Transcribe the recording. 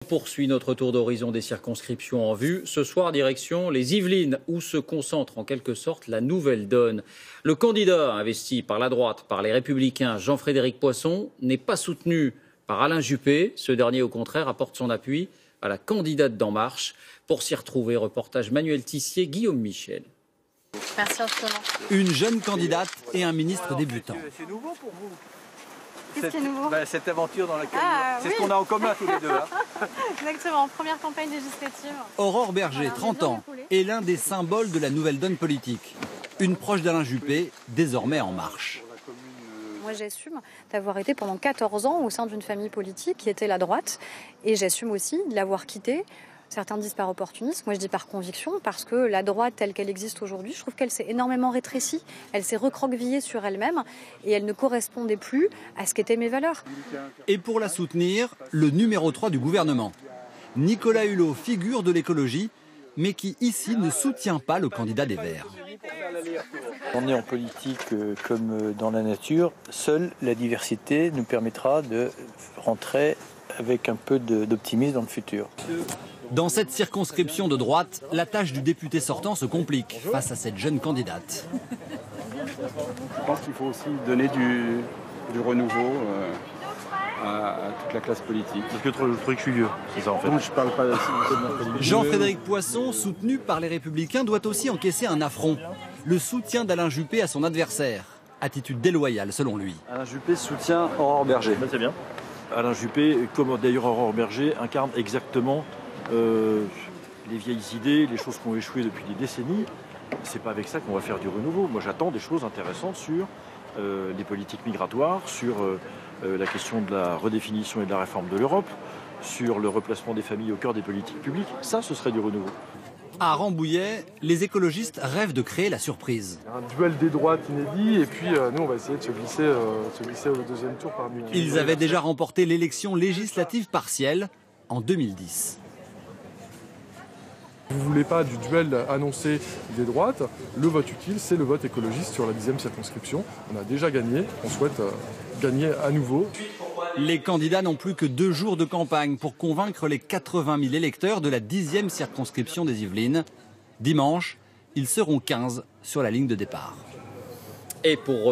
On poursuit notre tour d'horizon des circonscriptions en vue. Ce soir, direction les Yvelines, où se concentre en quelque sorte la nouvelle donne. Le candidat investi par la droite, par les Républicains, Jean-Frédéric Poisson, n'est pas soutenu par Alain Juppé. Ce dernier, au contraire, apporte son appui à la candidate d'En Marche. Pour s'y retrouver, reportage Manuel Tissier, Guillaume Michel. Merci infiniment. Une jeune candidate et un ministre débutant. C'est nouveau pour vous. Qu'est-ce qui est nouveau? Cette aventure dans laquelle c'est oui. ce qu'on a en commun tous les deux. Hein. Exactement, première campagne législative. Aurore Berger, 30 ans, est l'un des symboles de la nouvelle donne politique. Une proche d'Alain Juppé, désormais En Marche. Moi, j'assume d'avoir été pendant 14 ans au sein d'une famille politique qui était la droite. Et j'assume aussi de l'avoir quittée. Certains disent par opportunisme, moi je dis par conviction, parce que la droite telle qu'elle existe aujourd'hui, je trouve qu'elle s'est énormément rétrécie, elle s'est recroquevillée sur elle-même et elle ne correspondait plus à ce qu'étaient mes valeurs. Et pour la soutenir, le numéro 3 du gouvernement. Nicolas Hulot, figure de l'écologie, mais qui ici ne soutient pas le candidat des Verts. On est en politique comme dans la nature, seule la diversité nous permettra de rentrer avec un peu d'optimisme dans le futur. Dans cette circonscription de droite, la tâche du député sortant se complique face à cette jeune candidate. Je pense qu'il faut aussi donner du renouveau à toute la classe politique. Parce que le truc, je suis vieux, c'est ça en fait. Non, je parle pas de Jean-Frédéric Poisson, soutenu par les Républicains, doit aussi encaisser un affront. Le soutien d'Alain Juppé à son adversaire. Attitude déloyale selon lui. Alain Juppé soutient Aurore Berger. Ben, c'est bien. Alain Juppé, comme d'ailleurs Aurore Berger, incarne exactement les vieilles idées, les choses qui ont échoué depuis des décennies. C'est pas avec ça qu'on va faire du renouveau. Moi, j'attends des choses intéressantes sur les politiques migratoires, sur la question de la redéfinition et de la réforme de l'Europe, sur le replacement des familles au cœur des politiques publiques. Ça, ce serait du renouveau. À Rambouillet, les écologistes rêvent de créer la surprise. Un duel des droites inédit et puis nous on va essayer de se glisser au deuxième tour parmi. Ils avaient déjà remporté l'élection législative partielle en 2010. Vous ne voulez pas du duel annoncé des droites, le vote utile c'est le vote écologiste sur la 10e circonscription. On a déjà gagné, on souhaite gagner à nouveau. Les candidats n'ont plus que 2 jours de campagne pour convaincre les 80 000 électeurs de la 10e circonscription des Yvelines. Dimanche, ils seront 15 sur la ligne de départ. Et pour